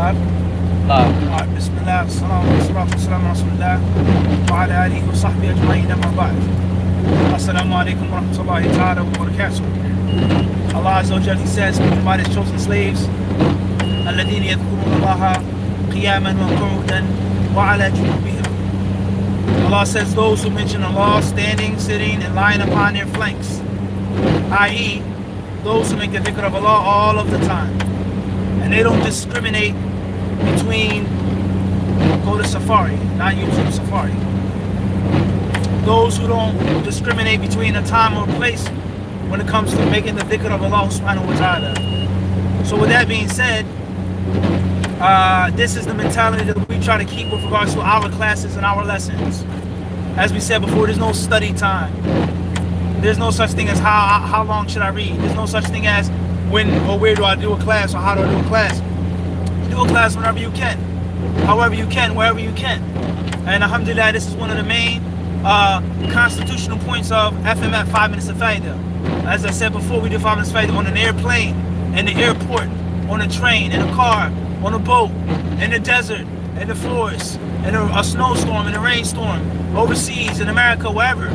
live? Live. Alright, Bismillah, salatu wassalamu ala rasulillah wa ala alihi wa sahbihi ajma'in amma ba'd. Assalamu alaikum wa rahmatullahi ta'ala wa barakatuh. Allah Azza wa Jalla says, speaking about his chosen slaves, الَّذِينَ يَذْكُرُونَ اللَّهَ قِيَامًا وَقُعُودًا وَعَلَى جُنُوبِهِمْ. Allah says those who mention Allah standing, sitting, and lying upon their flanks, i.e., those who make the dhikr of Allah all of the time. And they don't discriminate between, go to Safari, not YouTube, Safari. Those who don't discriminate between a time or place when it comes to making the dhikr of Allah subhanahu wa ta'ala. So with that being said, this is the mentality that we try to keep with regards to our classes and our lessons. As we said before, there's no study time. There's no such thing as how long should I read. There's no such thing as when or where do I do a class or how do I do a class. Do a class whenever you can, however you can, wherever you can. And alhamdulillah, this is one of the main constitutional points of FMF, 5 minutes of fayda. As I said before, we do 5 minutes of fayda on an airplane, in the airport, on a train, in a car, on a boat, in the desert, in the forest, in a snowstorm, in a rainstorm, overseas, in America, wherever.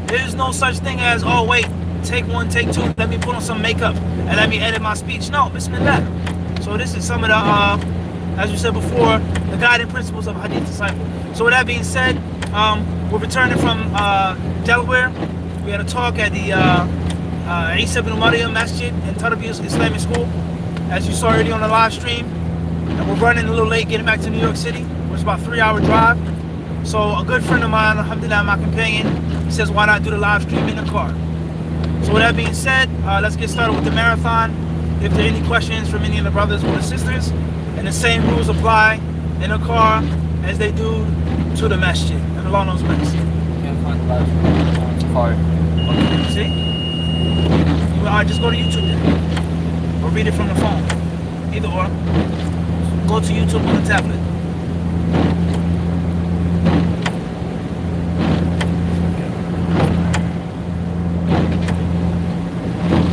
There's no such thing as, oh wait, take one, take two, let me put on some makeup and let me edit my speech. No, bismillah. So this is some of the, as we said before, the guiding principles of HadithDisciple. So with that being said, we're returning from Delaware. We had a talk at the Isa ibn Maryam Masjid in Tarbiyah Islamic School, as you saw already on the live stream. And we're running a little late getting back to New York City, which is about a 3-hour drive. So a good friend of mine, alhamdulillah, my companion, he says, why not do the live stream in the car? So with that being said, let's get started with the marathon. If there are any questions from any of the brothers or the sisters, and the same rules apply in a car as they do to the masjid. And Allah knows best. Can't find the live stream. Safari. Okay, see? Alright, just go to YouTube then. Or read it from the phone. Either or. Go to YouTube on the tablet.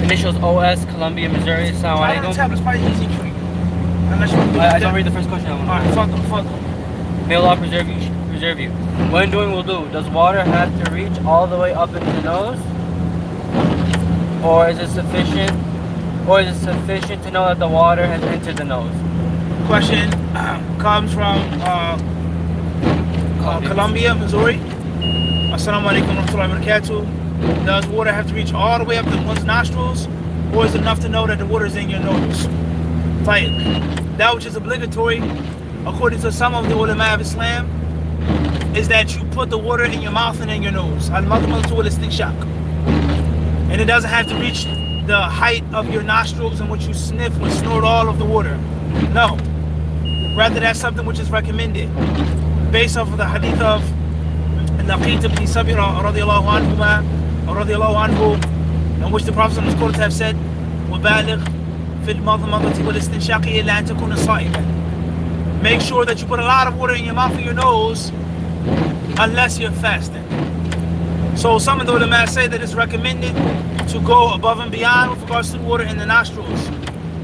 Initials OS, Columbia, Missouri. Assalamu alaikum. Tablet's probably easy for you. I don't read the first question. Alright, fuck. May Allah preserve you. When doing wudu, does water have to reach all the way up into the nose? Or is it sufficient to know that the water has entered the nose? Question comes from Columbia, Missouri. Assalamu alaikum wa rahmatullahi wa barakatuh. Does water have to reach all the way up to one's nostrils, or is it enough to know that the water is in your nose? That which is obligatory, according to some of the ulama of Islam, is that you put the water in your mouth and in your nose. And it doesn't have to reach the height of your nostrils in which you sniff or snort all of the water. No. Rather, that's something which is recommended based off of the hadith of Laqit ibn Sabira radiallahu anhu, in which the Prophet is quoted to have said, وَبَالِغْ فِي الْمَضْمَضَةِ وَالِاسْتِنْشَاقِ إِلَّا أَن تَكُونَ صَائِمًا. Make sure that you put a lot of water in your mouth and your nose unless you're fasting. So some of the ulama say that it's recommended to go above and beyond with regards to the water in the nostrils.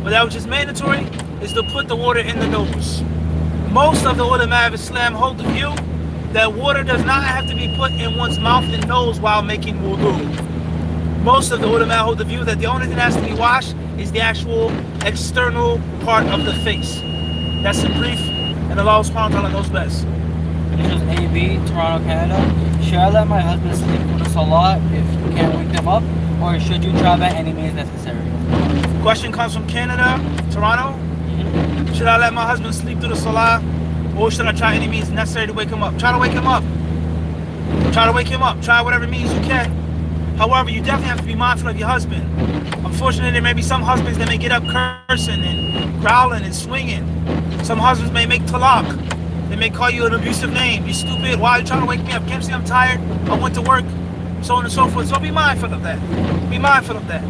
But that which is mandatory is to put the water in the nose. Most of the ulama of Islam hold the view that water does not have to be put in one's mouth and nose while making wudu. Most of the ulama hold the view that the only thing that has to be washed is the actual external part of the face. That's in brief, and Allah subhanahu wa ta'ala knows best. Initials AB, Toronto, Canada. Should I let my husband sleep for the salah if you can't wake them up, or should you try by any means necessary? Question comes from Canada, Toronto. Should I let my husband sleep through the salah, or should I try any means necessary to wake him up? Try to wake him up. Try to wake him up. Try whatever means you can. However, you definitely have to be mindful of your husband. Unfortunately, there may be some husbands that may get up cursing and growling and swinging. Some husbands may make talaq. They may call you an abusive name. You stupid. Why are you trying to wake me up? Can't see I'm tired. I went to work. So on and so forth. So be mindful of that. Be mindful of that.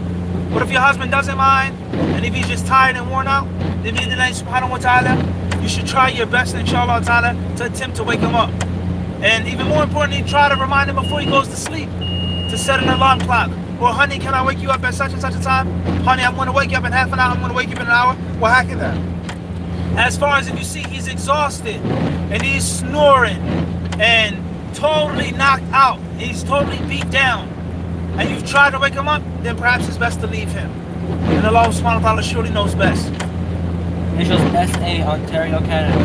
But if your husband doesn't mind, and if he's just tired and worn out, then subhanahu wa ta'ala, you should try your best, inshallah ta'ala, to attempt to wake him up. And even more importantly, try to remind him before he goes to sleep to set an alarm clock. Or, honey, can I wake you up at such and such a time? Honey, I'm going to wake you up in half an hour. I'm going to wake you up in an hour. Well, how can that? As far as if you see he's exhausted and he's snoring and totally knocked out, he's totally beat down, and you've tried to wake him up, then perhaps it's best to leave him. And Allah subhanahu wa ta'ala surely knows best. Initials SA, Ontario, Canada.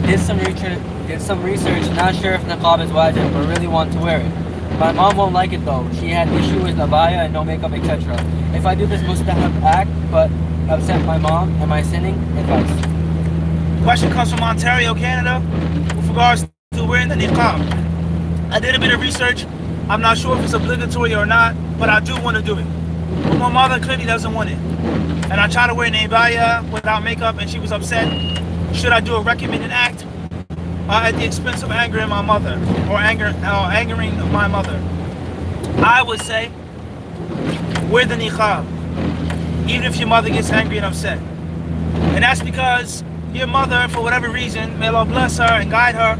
Did some research, not sure if niqab is wajib, but really want to wear it. My mom won't like it though. She had issue with abaya and no makeup, etc. If I do this mustahab act, but upset my mom, am I sinning? Advice. Question comes from Ontario, Canada, with regards to wearing the niqab. I did a bit of research. I'm not sure if it's obligatory or not, but I do want to do it. But my mother clearly doesn't want it. And I tried to wear an abaya without makeup and she was upset. Should I do a recommended act at the expense of angering my mother or angering my mother? I would say wear the niqab, even if your mother gets angry and upset. And that's because your mother, for whatever reason, may Allah bless her and guide her,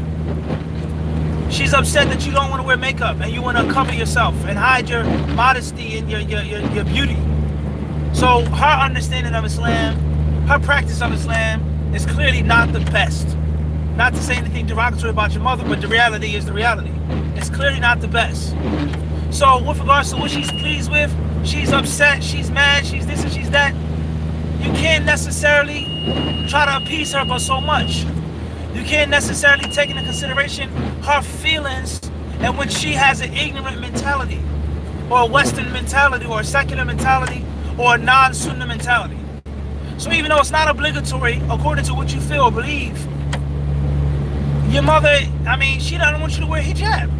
she's upset that you don't want to wear makeup and you want to cover yourself and hide your modesty and your beauty. So her understanding of Islam, her practice of Islam is clearly not the best. Not to say anything derogatory about your mother, but the reality is the reality. It's clearly not the best. So with regards to what she's pleased with, she's upset, she's mad, she's this and she's that, you can't necessarily try to appease her but so much. You can't necessarily take into consideration her feelings and when she has an ignorant mentality or a Western mentality or a secular mentality or a non-Sunnah mentality. So even though it's not obligatory according to what you feel or believe, your mother, I mean, she doesn't want you to wear hijab.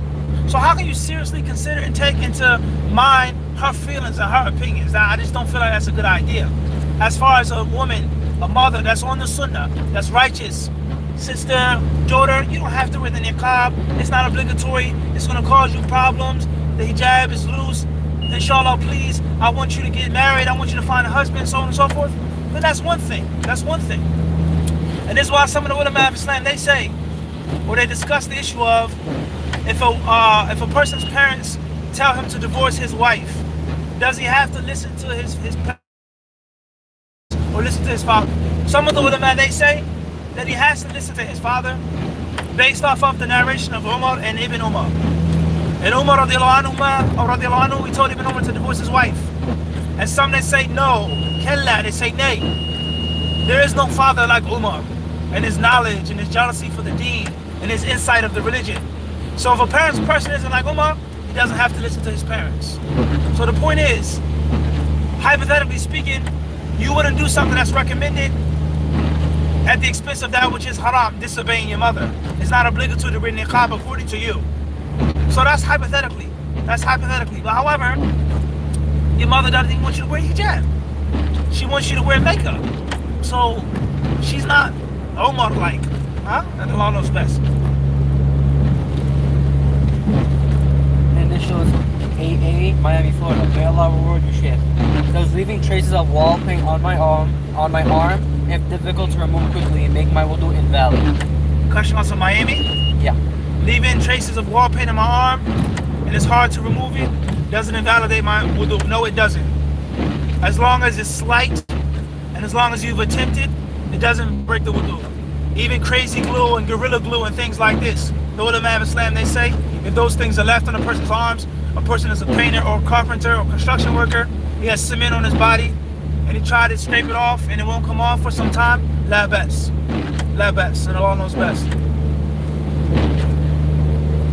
So how can you seriously consider and take into mind her feelings and her opinions? I just don't feel like that's a good idea. As far as a woman, a mother that's on the Sunnah, that's righteous, sister, daughter, you don't have to wear the niqab. It's not obligatory. It's going to cause you problems. The hijab is loose. Inshallah, please, I want you to get married. I want you to find a husband, so on and so forth. But that's one thing. That's one thing. And this is why some of the ulama of Islam, they say, or they discuss the issue of if a person's parents tell him to divorce his wife, does he have to listen to his parents or listen to his father? Some of the ulama, they say that he has to listen to his father based off of the narration of Umar and Ibn Umar. And Umar radiallahu anhu, he told Ibn Umar to divorce his wife. And some they say no, kalla, they say nay. There is no father like Umar and his knowledge and his jealousy for the deen and his insight of the religion. So if a person isn't like Umar, he doesn't have to listen to his parents. So the point is, hypothetically speaking, you wouldn't do something that's recommended at the expense of that which is haram, disobeying your mother. It's not obligatory to wear niqab according to you. So that's hypothetically. That's hypothetically. But however, your mother doesn't even want you to wear hijab. She wants you to wear makeup. So she's not Omar-like. Huh? And Allah knows best. Initials AA, Miami, Florida. May Allah reward you, Sheikh. Does leaving traces of wall paint on my arm, if difficult to remove quickly, make my wudu invalid? Question also Miami? Yeah. Leaving traces of wall paint on my arm and it's hard to remove it, doesn't invalidate my wudu. No, it doesn't. As long as it's slight and as long as you've attempted, it doesn't break the wudu. Even crazy glue and gorilla glue and things like this, the ulama of Islam, they say, if those things are left on a person's arms, a person is a painter or carpenter or construction worker, he has cement on his body, and he tried to scrape it off and it won't come off for some time, la bas. La bas, and Allah knows best.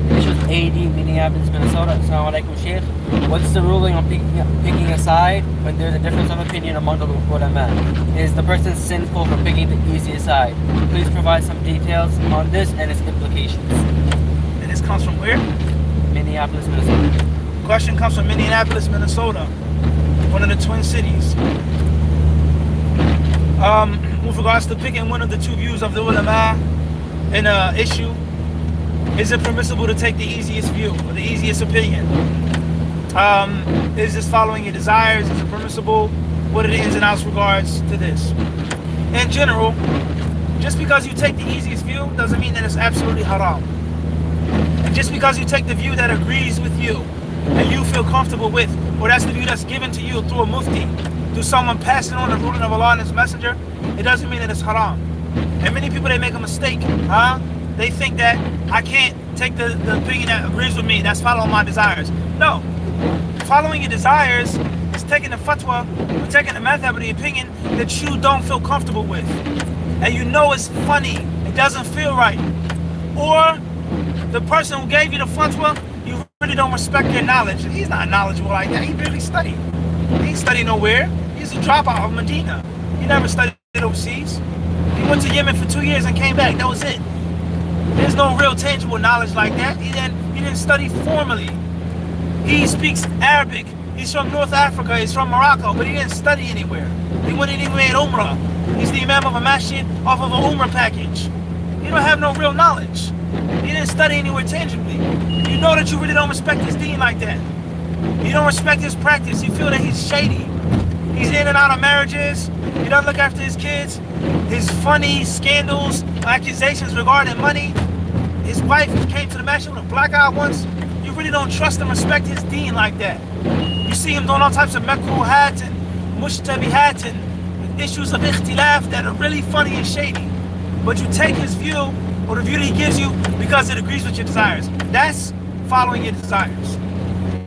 Initials AD, Minneapolis, Minnesota. Assalamu alaikum, Sheikh. What's the ruling on picking a side when there's a difference of opinion among the ulama? Is the person sinful for picking the easiest side? Please provide some details on this and its implications. And this comes from where? Minneapolis, Minnesota. Question comes from Minneapolis, Minnesota, one of the Twin Cities. With regards to picking one of the two views of the ulama in an issue, is it permissible to take the easiest view or the easiest opinion? Is this following your desires? Is it permissible? What are the ins and outs regards to this? In general, just because you take the easiest view doesn't mean that it's absolutely haram. And just because you take the view that agrees with you and you feel comfortable with, or that's the view that's given to you through a mufti, through someone passing on the ruling of Allah and His Messenger, it doesn't mean that it's haram. And many people, they make a mistake, They think that I can't take the opinion that agrees with me, that's following my desires. No. Following your desires is taking the fatwa or taking the madhab or the opinion that you don't feel comfortable with. And you know it's funny, it doesn't feel right. Or the person who gave you the fatwa, you really don't respect their knowledge. He's not knowledgeable like that, he barely studied. He ain't studied nowhere. He's a dropout of Medina. He never studied overseas. He went to Yemen for 2 years and came back, that was it. There's no real tangible knowledge like that. He didn't study formally. He speaks Arabic. He's from North Africa. He's from Morocco, but he didn't study anywhere. He went anywhere in Umrah. He's the imam of a masjid off of an Umrah package. You don't have no real knowledge. He didn't study anywhere tangibly. You know that you really don't respect his deen like that. You don't respect his practice. You feel that he's shady. He's in and out of marriages. He doesn't look after his kids. His funny scandals, accusations regarding money. His wife came to the masjid with a black eye once. You really don't trust and respect his deen like that. You see him doing all types of makruhat and mushtabihat and issues of ikhtilaf that are really funny and shady. But you take his view or the view that he gives you because it agrees with your desires. That's following your desires.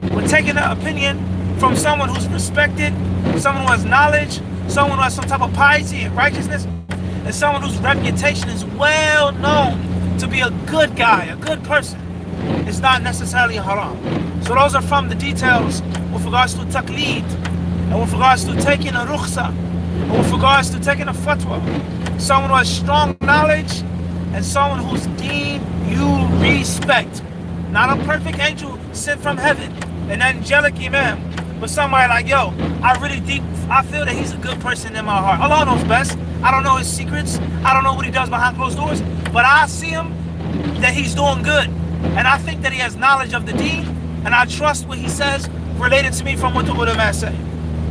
But taking an opinion from someone who's respected, someone who has knowledge, someone who has some type of piety and righteousness, and someone whose reputation is well known to be a good guy, a good person, it's not necessarily haram. So those are from the details with regards to taqleed, and with regards to taking a rukhsa, and with regards to taking a fatwa. Someone who has strong knowledge, and someone whose deen you respect. Not a perfect angel sent from heaven, an angelic imam, but somebody like, yo, I feel that he's a good person in my heart. Allah knows best. I don't know his secrets. I don't know what he does behind closed doors, but I see him that he's doing good. And I think that he has knowledge of the deen, and I trust what he says related to me from what the ulama say.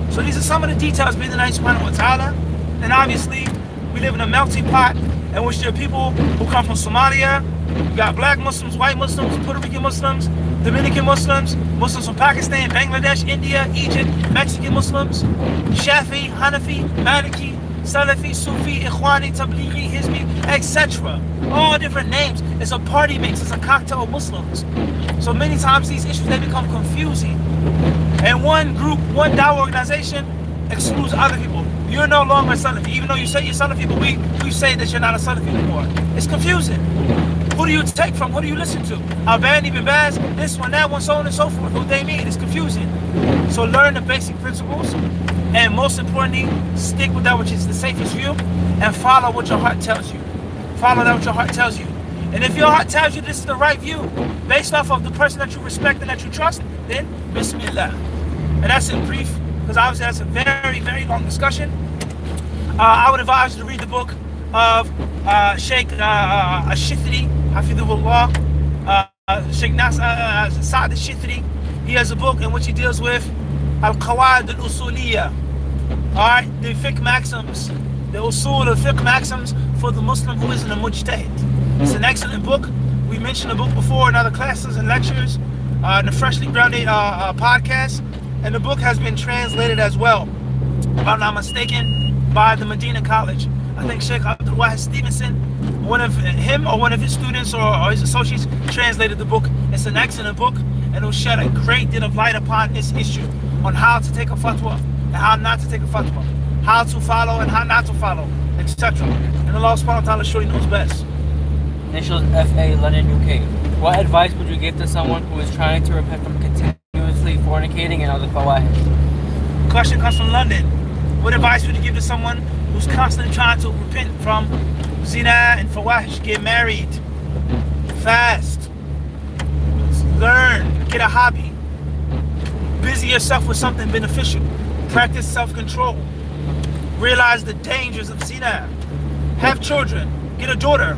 So these are some of the details being the Allah subhanahu wa ta'ala. And obviously, we live in a melting pot in which there are people who come from Somalia. You got black Muslims, white Muslims, Puerto Rican Muslims, Dominican Muslims, Muslims from Pakistan, Bangladesh, India, Egypt, Mexican Muslims, Shafi, Hanafi, Maliki, Salafi, Sufi, Ikhwani, Tablighi, Hizbi, etc. All different names. It's a party mix. It's a cocktail of Muslims. So many times these issues, they become confusing. And one group, one dawah organization excludes other people. You're no longer a Salafi. Even though you say you're Salafi, but we say that you're not a Salafi anymore. It's confusing. Who do you take from? Who do you listen to? Albani, Ibn Baz, this one, that one, so on and so forth. Who they mean? It's confusing. So learn the basic principles, and most importantly, stick with that which is the safest view, and follow what your heart tells you. Follow that what your heart tells you. And if your heart tells you this is the right view, based off of the person that you respect and that you trust, then Bismillah. And that's in brief, because obviously that's a very, very long discussion. I would advise you to read the book of Sheikh Ash-Shithri, Hafidhullah, Sheikh Sa'd Ash-Shithri. He has a book in which he deals with Al-Qawaid Al-Usuliyah. Alright, the fiqh maxims, the usul of fiqh maxims for the Muslim who isn't a mujtahid. It's an excellent book. We mentioned the book before in other classes and lectures, in the Freshly Grounded podcast. And the book has been translated as well, if I'm not mistaken, by the Medina College. I think Sheikh Abdul Wahid Stevenson, one of his students or his associates translated the book. It's an excellent book, and it will shed a great deal of light upon this issue on how to take a fatwa and how not to take a fatwa, how to follow and how not to follow, etc. And Allah subhanahu wa ta'ala surely knows best. Initials FA, London, UK. What advice would you give to someone who is trying to repent from continuously fornicating and other fawahish? Question comes from London. What advice would you give to someone who's constantly trying to repent from zina and fawahish? Get married, fast, learn, get a hobby, busy yourself with something beneficial, practice self-control, realize the dangers of zina, have children, get a daughter,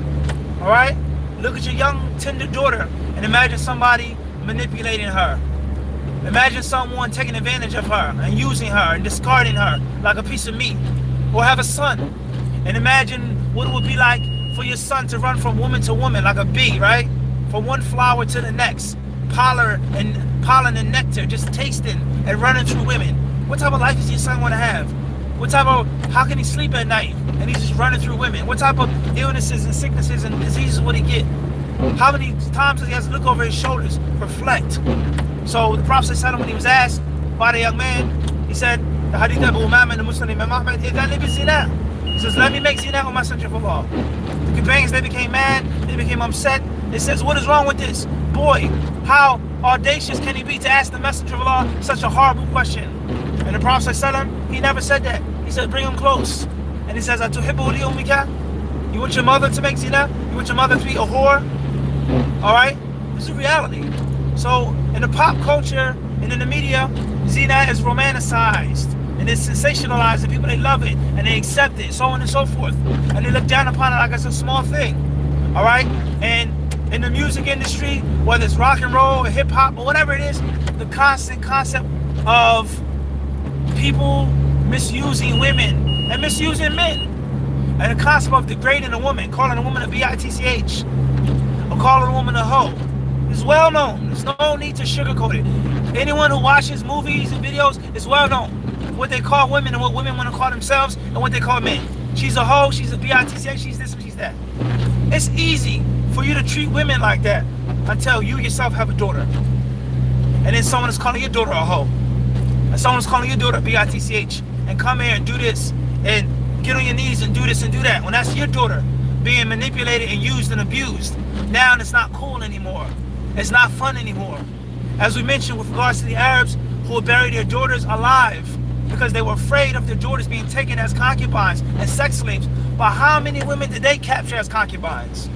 all right? Look at your young, tender daughter and imagine somebody manipulating her. Imagine someone taking advantage of her and using her and discarding her like a piece of meat. Or have a son and imagine what it would be like for your son to run from woman to woman like a bee, right? From one flower to the next, pollen and nectar, just tasting and running through women. What type of life does your son want to have? How can he sleep at night and he's just running through women? What type of illnesses and sicknesses and diseases would he get? How many times does he have to look over his shoulders, reflect? So the Prophet ﷺ, when he was asked by the young man, he said, the Hadith Book and the Muslim Imam Ahmad, he says, let me make zina, O Messenger of Allah. The companions, they became mad, they became upset. They says, what is wrong with this? Boy, how audacious can he be to ask the Messenger of Allah such a horrible question? And the Prophet ﷺ, he never said that. He said, bring him close. And he says, you want your mother to make zina? You want your mother to be a whore? Alright? This is reality. So, in the pop culture and in the media, zina is romanticized. And it's sensationalized, and people, they love it, and they accept it, so on and so forth. And they look down upon it like it's a small thing. Alright? And in the music industry, whether it's rock and roll or hip hop or whatever it is, the constant concept of people misusing women and misusing men, and the concept of degrading a woman, calling a woman a bitch, or calling a woman a hoe, is well known. There's no need to sugarcoat it. Anyone who watches movies and videos is well known what they call women and what women want to call themselves and what they call men. She's a hoe, she's a bitch, she's this and she's that. It's easy for you to treat women like that until you yourself have a daughter, and then someone is calling your daughter a hoe, and someone's calling your daughter a bitch, and come here and do this and get on your knees and do this and do that. When that's your daughter being manipulated and used and abused, now it's not cool anymore. It's not fun anymore. As we mentioned with regards to the Arabs who would bury their daughters alive because they were afraid of their daughters being taken as concubines and sex slaves. But how many women did they capture as concubines?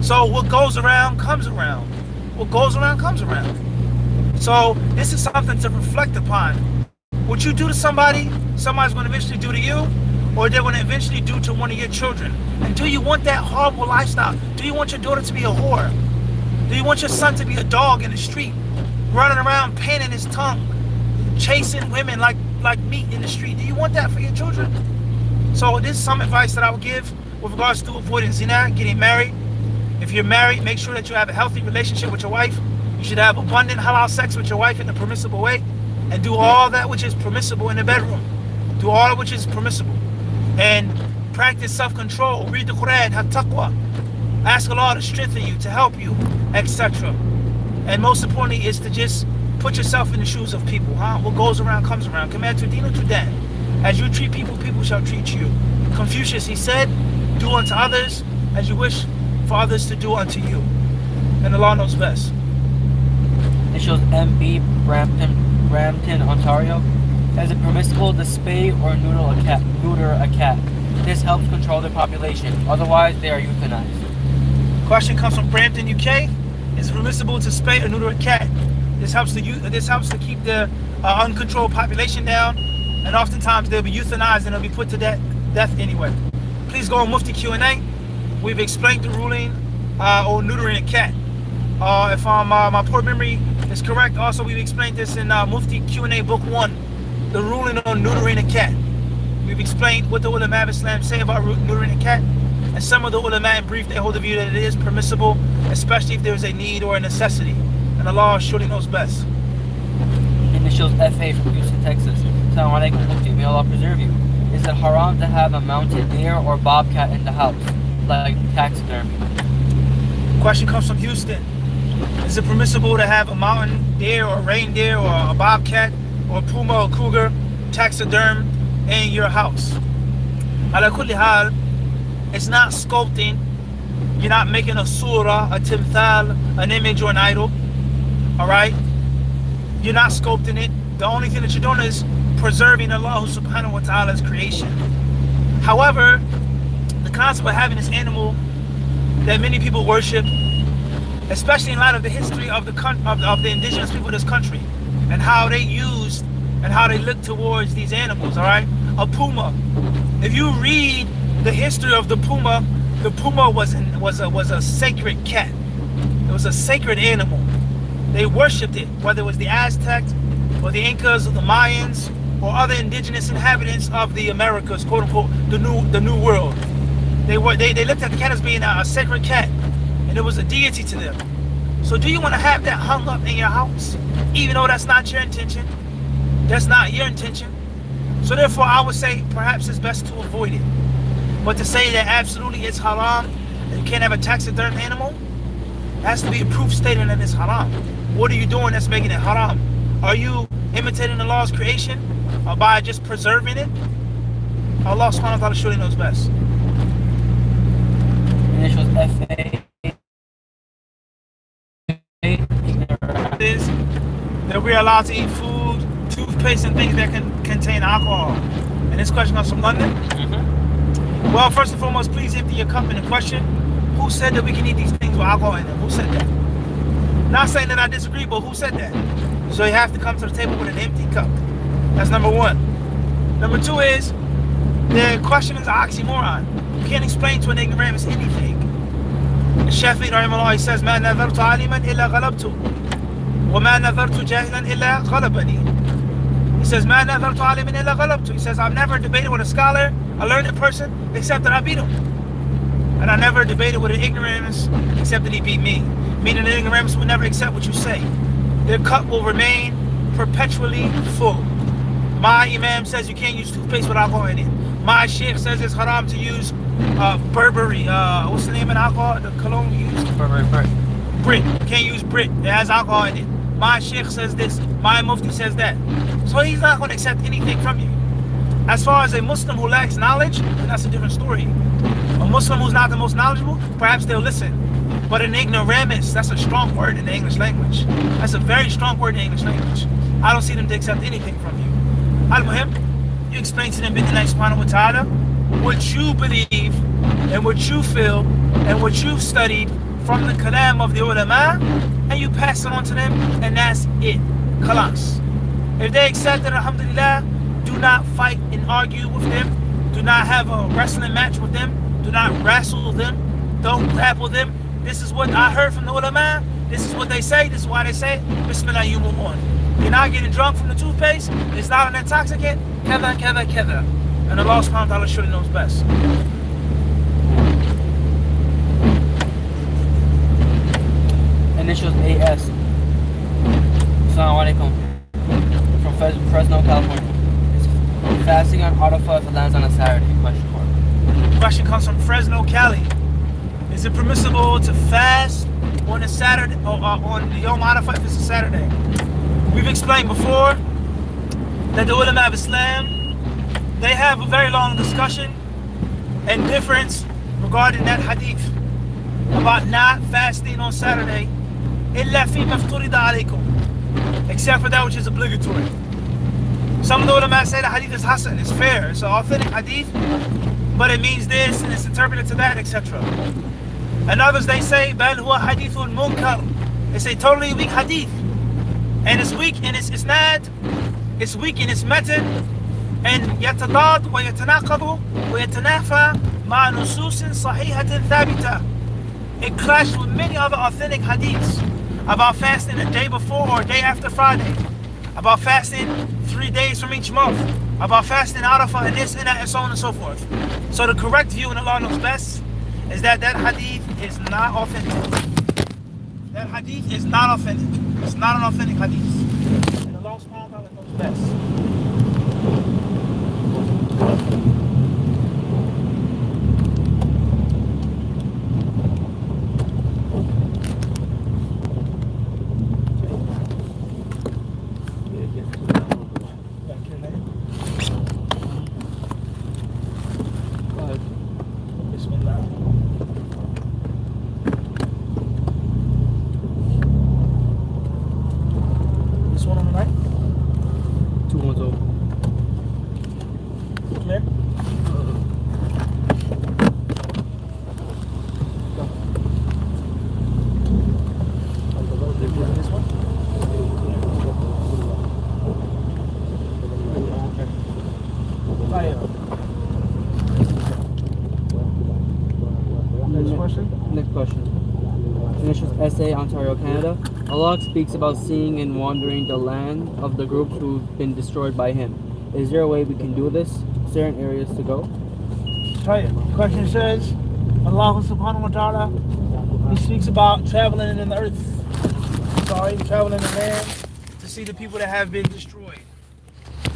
So what goes around comes around. What goes around comes around. So this is something to reflect upon. What you do to somebody, somebody's going to eventually do to you, or they're going to eventually do to one of your children. And do you want that horrible lifestyle? Do you want your daughter to be a whore? Do you want your son to be a dog in the street, running around painting his tongue, chasing women like meat in the street? Do you want that for your children? So this is some advice that I would give with regards to avoiding zina, getting married. If you're married, make sure that you have a healthy relationship with your wife. You should have abundant halal sex with your wife in a permissible way, and do all that which is permissible in the bedroom. Do all which is permissible. And practice self-control. Read the Quran, have taqwa. Ask Allah to strengthen you, to help you, etc. And most importantly is to just put yourself in the shoes of people. What goes around comes around. Command to dino to dan. As you treat people, people shall treat you. Confucius, he said, do unto others as you wish for others to do unto you. And Allah knows best. It shows MB Brampton, Ontario. Is it permissible to spay or neuter a cat? This helps control their population. Otherwise, they are euthanized. Question comes from Brampton, UK. Is it permissible to spay or neuter a cat? This helps to keep the uncontrolled population down, and oftentimes they'll be euthanized and they'll be put to death anyway. Please go on Mufti Q&A. We've explained the ruling on neutering a cat. If my poor memory is correct, also we've explained this in Mufti Q&A Book 1. The ruling on neutering a cat. We've explained what the ulama of Islam say about neutering a cat, and some of the ulama in brief, they hold the view that it is permissible, especially if there is a need or a necessity, and Allah surely knows best. Initials FA from Houston, Texas. Assalamu alaikum, Mufti. May Allah preserve you. Is it haram to have a mounted deer or bobcat in the house, like taxidermy? Question comes from Houston. Is it permissible to have a mountain deer or a reindeer or a bobcat or puma or cougar taxiderm in your house? Ala kulli hal, it's not sculpting. You're not making a surah, a timthal, an image or an idol. Alright? You're not sculpting it. The only thing that you're doing is preserving Allah subhanahu wa ta'ala's creation. However, the concept of having this animal that many people worship, especially in light of the history of the indigenous people of this country, and how they used and how they looked towards these animals, all right? A puma. If you read the history of the puma was a sacred cat. It was a sacred animal. They worshipped it, whether it was the Aztecs or the Incas or the Mayans or other indigenous inhabitants of the Americas, quote unquote, the new world. They looked at the cat as being a sacred cat, and it was a deity to them. So do you want to have that hung up in your house, even though that's not your intention? That's not your intention. So therefore, I would say perhaps it's best to avoid it. But to say that absolutely it's haram, and you can't have a taxidermy animal, has to be a proof stating that it's haram. What are you doing that's making it haram? Are you imitating the law's creation, or by just preserving it? Allah subhanahu wa ta'ala surely knows best. Initials FA. Is that we're allowed to eat food, toothpaste, and things that can contain alcohol. And this question comes from London. Well, first and foremost, please empty your cup in the question. Who said that we can eat these things with alcohol in them? Who said that? Not saying that I disagree, but who said that? So you have to come to the table with an empty cup. That's number one. Number two is, the question is an oxymoron. You can't explain to an ignoramus anything. The Shafi'i rahimahullah, he says, مَا نَذَرْتُ عَالِمًا إِلَّا غَلَبْتُ وَمَا نَذَرْتُ جَاهِلًا إِلَّا غَلَبَنِي. He says, مَا نَذَرْتُ عَالِمًا إِلَّا غَلَبْتُ. He says, I've never debated with a scholar, a learned person, except that I beat him. And I never debated with an ignoramus, except that he beat me. Meaning an ignoramus will never accept what you say. Their cup will remain perpetually full. My imam says you can't use toothpaste with alcohol in it. My sheikh says it's haram to use Burberry. What's the name of alcohol? The cologne you use? Burberry Brit. Brit. You can't use Brit. It has alcohol in it. My sheikh says this. My mufti says that. So he's not going to accept anything from you. As far as a Muslim who lacks knowledge, that's a different story. A Muslim who's not the most knowledgeable, perhaps they'll listen. But an ignoramus, that's a strong word in the English language. That's a very strong word in the English language. I don't see them to accept anything from you. Al-Muhim, you explain to them bi'idhnillahi subhanahu wa ta'ala what you believe and what you feel and what you've studied from the kalam of the ulama, and you pass it on to them, and that's it. Khalas. If they accept it, alhamdulillah, do not fight and argue with them. Do not have a wrestling match with them. Do not wrestle them. Don't grapple them. This is what I heard from the ulama. This is what they say. This is why they say it. Bismillah, you move on. You're not getting drunk from the toothpaste. It's not an intoxicant. Keva, keva, keva. And Allah subhanahu wa ta'ala surely knows best. Initials AS. Assalamu alaikum. From Fresno, California. Is fasting on Arafah if it lands on a Saturday? Question mark. The question comes from Fresno, Cali. Is it permissible to fast on a Saturday or on the Yom Arafah if it's a Saturday? We've explained before that the ulama of Islam, they have a very long discussion and difference regarding that hadith about not fasting on Saturday, إِلَّا فِي مَفْتُرِدَ عَلَيْكُمْ, except for that which is obligatory. Some of the ulama say the hadith is hasan, it's fair, it's an authentic hadith, but it means this and it's interpreted to that, etc. And others, they say بَلْ هُوَ حَدِيثٌ مُنْكَرٌ, it's a totally weak hadith, and it's weak in its isnad, it's weak in its method, and يتضاد ويتناقض ويتنافى مع نصوص صحيحة ثابتة. It clashed with many other authentic hadiths about fasting a day before or a day after Friday, about fasting 3 days from each month, about fasting Arafah and this and that and so on and so forth. So the correct view, and Allah knows best, is that that hadith is not authentic. That hadith is not authentic. It's not an authentic hadith. And Allah subhanahu wa ta'ala knows best. Next question. Initials SA, Ontario, Canada. Allah speaks about seeing and wandering the land of the groups who've been destroyed by Him. Is there a way we can do this? Certain areas to go? Right. The question says, Allah subhanahu wa ta'ala, He speaks about traveling in the earth. Traveling in the land to see the people that have been destroyed.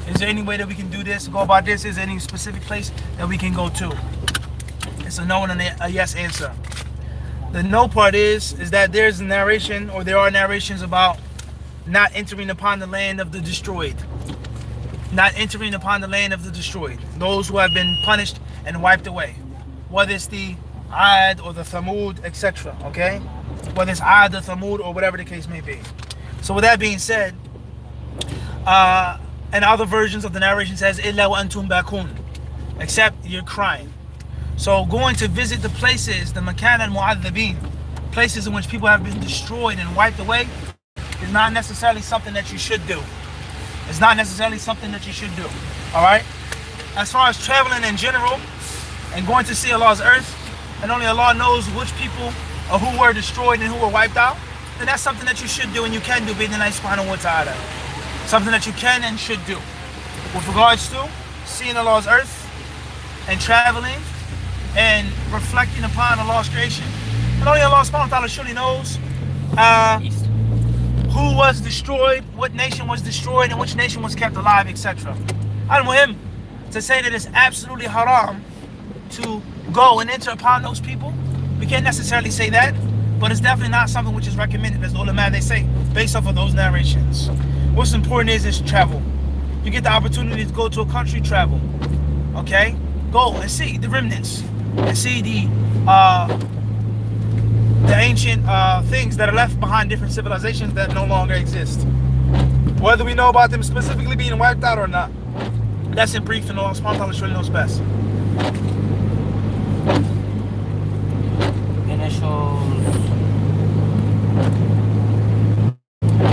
Is there any way that we can do this, go about this? Is there any specific place that we can go to? It's a no and a yes answer. The no part is that there's a narration, or there are narrations about not entering upon the land of the destroyed. Not entering upon the land of the destroyed. Those who have been punished and wiped away. Whether it's the Ad or the Thamud, etc. Okay? Whether it's Ad or Thamud or whatever the case may be. So with that being said, and other versions of the narration says, Illa wa antum bakun, except you're crying. So going to visit the places, the makan al-mu'adhabin, places in which people have been destroyed and wiped away, is not necessarily something that you should do. It's not necessarily something that you should do. Alright? As far as traveling in general and going to see Allah's earth, and only Allah knows which people or who were destroyed and who were wiped out, then that's something that you should do and you can do, bi'idhnillahi subhanahu wa ta'ala. Something that you can and should do. With regards to seeing Allah's earth and traveling and reflecting upon Allah's creation. And only Allah subhanahu wa ta'ala surely knows who was destroyed, what nation was destroyed, and which nation was kept alive, etc. Al-Muhim, to say that it's absolutely haram to go and enter upon those people, we can't necessarily say that, but it's definitely not something which is recommended, as the ulama they say, based off of those narrations. What's important is travel. You get the opportunity to go to a country, travel. Okay? Go and see the remnants, and see the ancient things that are left behind, different civilizations that no longer exist. Whether we know about them specifically being wiped out or not, that's in brief, and Allah subhanahu wa ta'ala surely knows best.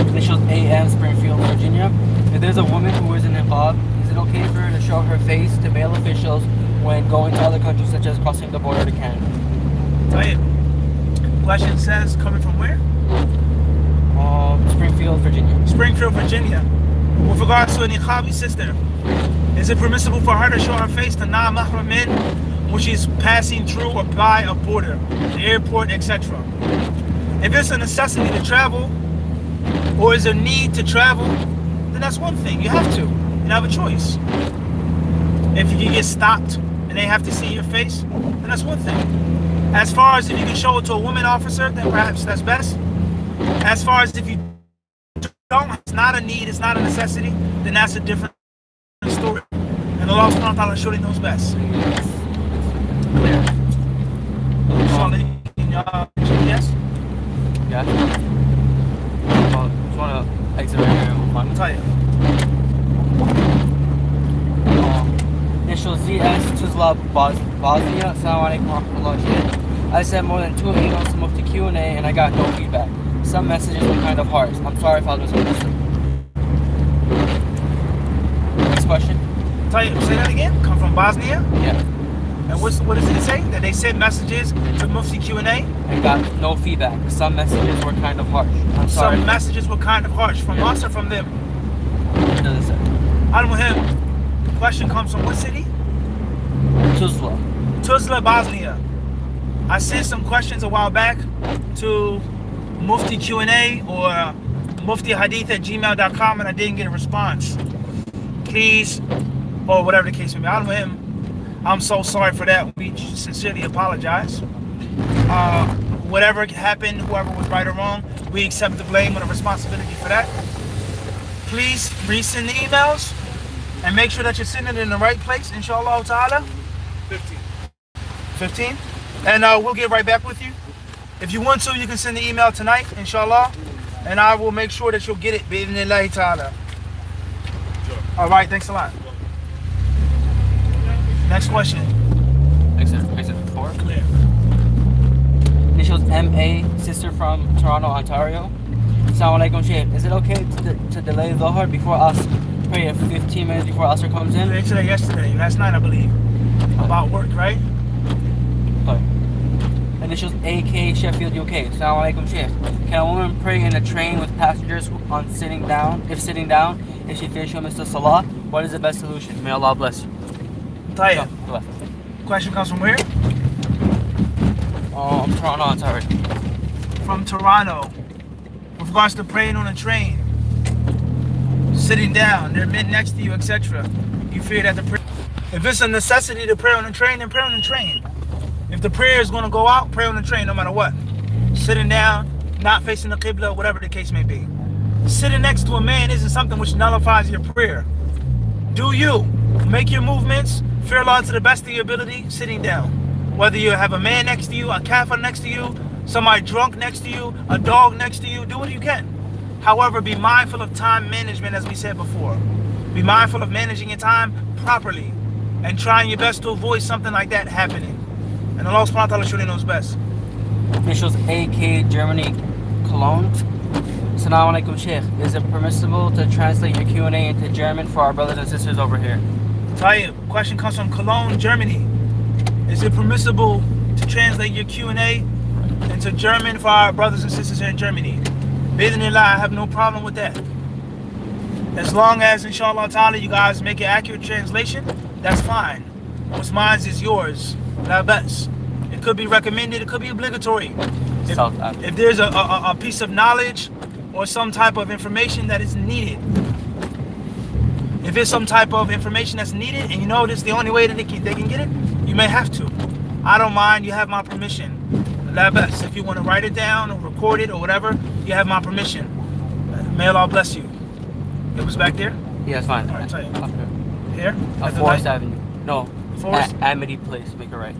Initials AM, Springfield, Virginia. If there's a woman who wears a niqab, is it okay for her to show her face to male officials when going to other countries, such as crossing the border to Canada? Question says, coming from where? Springfield, Virginia. Springfield, Virginia. With regards to a niqabi sister, is it permissible for her to show her face to non-mahram men when she's passing through or by a border, the airport, etc.? If it's a necessity to travel, or is a need to travel, then that's one thing. You have to. You have a choice. If you can get stopped and they have to see your face, then that's one thing. As far as if you can show it to a woman officer, then perhaps that's best. As far as if you don't, it's not a need, it's not a necessity, then that's a different story. And Allah subhanahu wa ta'ala surely knows best. Clear. Yes? Yeah. Just want to exit right here. I'll tell you. Initial ZS Tuzla Bosnia. Assalamu alaikum wa rahmatullahi. I sent more than 2 emails to Mufti Q&A and I got no feedback. Some messages were kind of harsh. I'm sorry if I was misunderstood. Next question. Tell you, say that again? Come from Bosnia? Yeah. And what does it say? That they sent messages to Mufti Q&A? And got no feedback. Some messages were kind of harsh. I'm sorry. Some messages were kind of harsh. From us or from them? It doesn't say. Al-Muhim. The question comes from what city? Tuzla. Tuzla, Bosnia. I sent some questions a while back to Mufti Q&A or muftihadith@gmail.com and I didn't get a response. Please, or whatever the case may be. Al-Muhim. I'm so sorry for that. We sincerely apologize. Whatever happened, whoever was right or wrong, we accept the blame and the responsibility for that. Please resend the emails and make sure that you're sending it in the right place, inshallah ta'ala. 15? And we'll get right back with you. If you want to, you can send the email tonight, inshallah, and I will make sure that you'll get it, bi'idhnillahi ta'ala. All right, thanks a lot. Next question. Exit 4. Clear. Initials MA, sister from Toronto, Ontario. Assalamu alaikum, Shaykh. Is it okay to delay Dhuhr before us? Pray 15 minutes before Asr comes in? Yesterday, last night I believe. About work, right? Sorry. Initials AK, Sheffield, UK. Assalamu alaikum, Shaykh. Can a woman pray in a train with passengers on sitting down? If she fears she'll miss the salah, what is the best solution? May Allah bless you. Tayyip. Go left. Question comes from where? Toronto, Ontario. From Toronto. With regards to praying on a train. sitting down, they're mid next to you, etc. You fear that if it's a necessity to pray on the train, then pray on the train. If the prayer is going to go out, pray on the train no matter what. Sitting down, not facing the qibla, whatever the case may be. Sitting next to a man isn't something which nullifies your prayer. Do you make your movements, fear Allah to the best of your ability, sitting down. Whether you have a man next to you, a kafir next to you, somebody drunk next to you, a dog next to you, do what you can. However, be mindful of time management, as we said before. Be mindful of managing your time properly and trying your best to avoid something like that happening. And Allah subhanahu wa ta'ala surely knows best. Initials AK Germany Cologne. Assalamu alaikum, Sheikh. Is it permissible to translate your Q&A into German for our brothers and sisters over here? Tayyip, question comes from Cologne, Germany. Is it permissible to translate your Q&A into German for our brothers and sisters here in Germany? Bismillah, I have no problem with that. As long as, inshallah ta'ala, you guys make an accurate translation, that's fine. What's mine is yours. La bas. It could be recommended, it could be obligatory. If there's a piece of knowledge or some type of information that is needed. If it's some type of information that's needed and you know this is the only way that they can get it, you may have to. I don't mind, you have my permission. La bas. If you want to write it down or record it or whatever, you have my permission. May Allah bless you. It was back there? Yeah, it's fine. All right, tell you. Up Here? here. Forest Avenue. No. Forest? Amity Place. Make it right.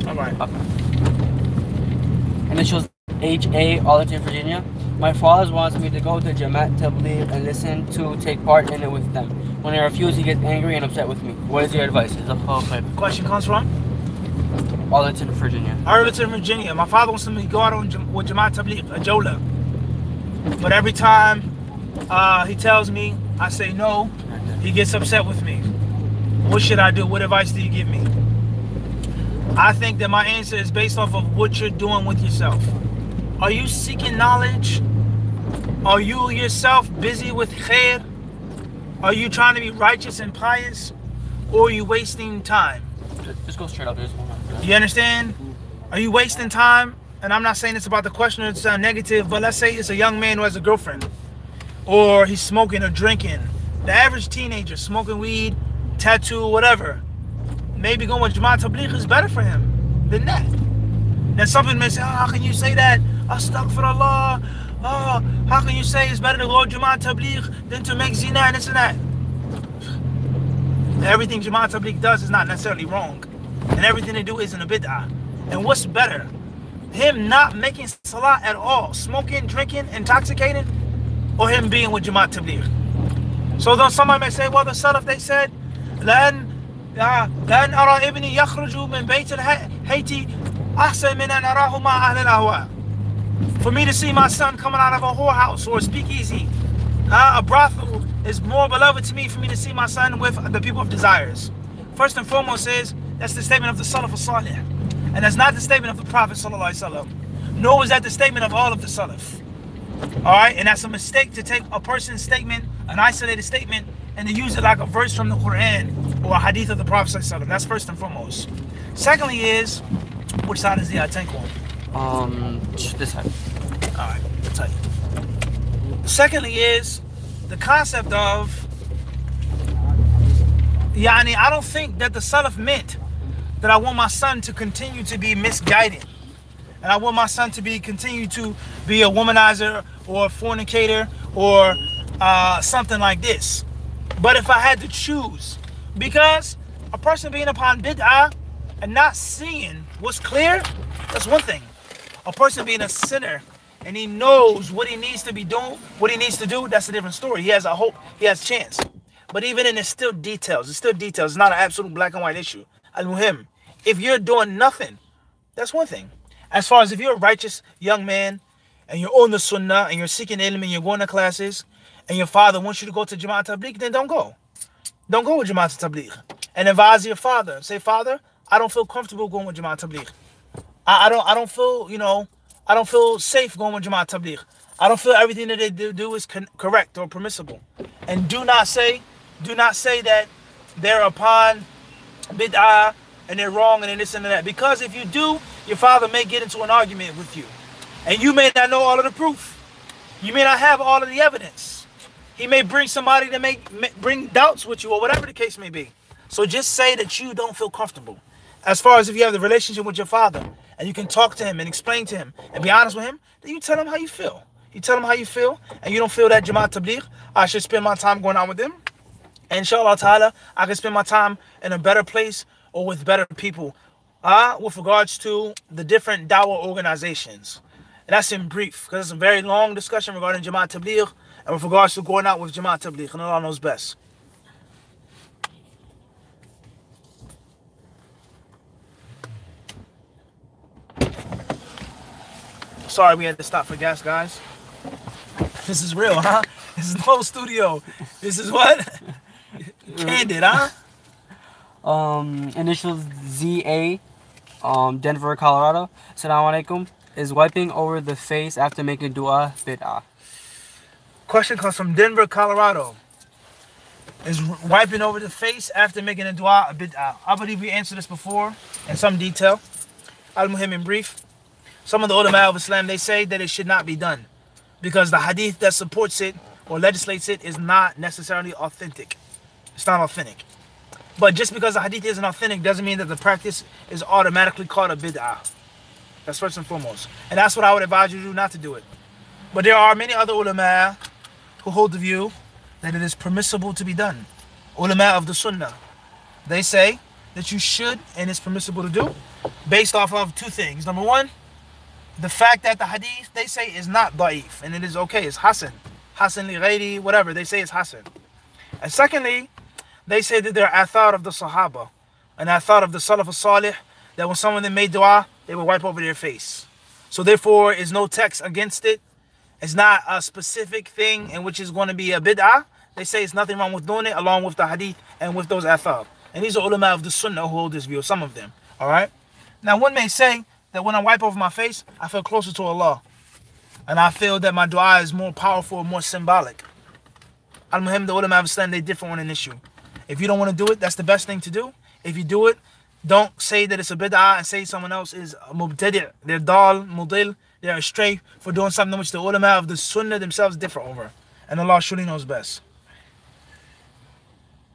All right. Up. Initials HA, Arlington, Virginia. My father wants me to go to Jamaat Tabligh and listen to take part in it with them. When I refuse, he gets angry and upset with me. What is your advice? Question comes from? Arlington, Virginia. Arlington, Virginia. My father wants me to go out with Jamaat Tabligh, a Jola. But every time he tells me, I say no, he gets upset with me. What should I do? What advice do you give me? I think that my answer is based off of what you're doing with yourself. Are you seeking knowledge? Are you yourself busy with khair? Are you trying to be righteous and pious? Or are you wasting time? Just go straight up. There's one. You understand? Are you wasting time? And I'm not saying it's about the question or it's negative, but let's say it's a young man who has a girlfriend. Or he's smoking or drinking. The average teenager smoking weed, tattoo, whatever. Maybe going with Jamaat Tabligh is better for him than that. Now something may say, oh, how can you say that? Astaghfirullah. Oh, how can you say it's better to go to Jamaat Tabligh than to make zina and this and that? Everything Jamaat Tabligh does is not necessarily wrong. And everything they do isn't a bid'ah. And what's better? Him not making salah at all, smoking, drinking, intoxicating, or him being with Jamaat Tabligh? So then somebody may say, well, the Salaf, they said, لأن أرى ابني يخرج من بيت الحيتي أحسن من أن أراه مع أهل الأهواء. For me to see my son coming out of a whorehouse or a speakeasy, a brothel, is more beloved to me for me to see my son with the people of desires. First and foremost is, that's the statement of the Salaf al-Salih. And that's not the statement of the Prophet sallallahu alaihi wasallam. Nor is that the statement of all of the Salaf. Alright, and that's a mistake to take a person's statement, an isolated statement, and to use it like a verse from the Quran or a hadith of the Prophet sallallahu alaihi wasallam. That's first and foremost. Secondly is, which side is the tank on? This side. Alright, I'll tell you. Secondly is the concept of, yani, I don't think that the Salaf meant that I want my son to continue to be misguided. And I want my son to continue to be a womanizer or a fornicator or something like this. But if I had to choose, because a person being upon bid'ah and not seeing what's clear, that's one thing. A person being a sinner and he knows what he needs to be doing, what he needs to do, that's a different story. He has a hope, he has a chance. But even in it's still details. It's still details. It's not an absolute black and white issue. Al-Muhim, if you're doing nothing, that's one thing. As far as if you're a righteous young man and you're on the sunnah and you're seeking ilm and you're going to classes and your father wants you to go to Jamaat Tabligh, then don't go. Don't go with Jamaat Tabligh. And advise your father. Say, Father, I don't feel comfortable going with Jamaat Tabligh. I don't feel, I don't feel safe going with Jamaat Tabligh. I don't feel everything that they do is correct or permissible. And do not say that they're upon bid'ah and they're wrong and this and that. Because if you do, your father may get into an argument with you. And you may not know all of the proof. You may not have all of the evidence. He may bring somebody to bring doubts with you or whatever the case may be. So just say that you don't feel comfortable. As far as if you have the relationship with your father and you can talk to him and explain to him and be honest with him, then you tell him how you feel. You tell him how you feel and you don't feel that Jamaat Tabligh, I should spend my time going out with them. And inshallah ta'ala, I can spend my time in a better place or with better people with regards to the different dawah organizations. And that's in brief, because it's a very long discussion regarding Jamaat Tabligh and with regards to going out with Jamaat Tabligh, and Allah knows best. Sorry we had to stop for gas, guys. This is real, huh? This is no studio. This is what? Candid, huh? Initials ZA, Denver, Colorado. Assalamu alaikum. Is wiping over the face after making dua bid'ah? Question comes from Denver, Colorado. Is wiping over the face after making a dua a bid'ah? I believe we answered this before in some detail. Al-Muhim in brief. Some of the ulama of Islam, they say that it should not be done because the hadith that supports it or legislates it is not necessarily authentic. It's not authentic. But just because the hadith isn't authentic doesn't mean that the practice is automatically called a bid'ah. That's first and foremost. And that's what I would advise you to do, not to do it. But there are many other ulama who hold the view that it is permissible to be done. Ulama of the sunnah. They say that you should and it's permissible to do based off of two things. Number one, the fact that the hadith, they say, is not da'if, and it is okay, it's hasan. Hasan li ghayri, whatever, they say it's hasan. And secondly, they say that they're athar of the sahaba, and athar of the salaf as-salih, that when someone that made dua, they would wipe over their face. So therefore, is no text against it. It's not a specific thing in which is going to be a bid'ah. They say it's nothing wrong with doing it, along with the hadith and with those athar. And these are ulama of the sunnah who hold this view, some of them, all right? Now, one may say that when I wipe over my face, I feel closer to Allah. And I feel that my dua is more powerful, more symbolic. Al-Muhim, the ulama of Islam, they differ on an issue. If you don't want to do it, that's the best thing to do. If you do it, don't say that it's a bid'ah and say someone else is mubtadi'. They're dal, mudil, they're astray for doing something which the ulama of the sunnah themselves differ over. And Allah surely knows best.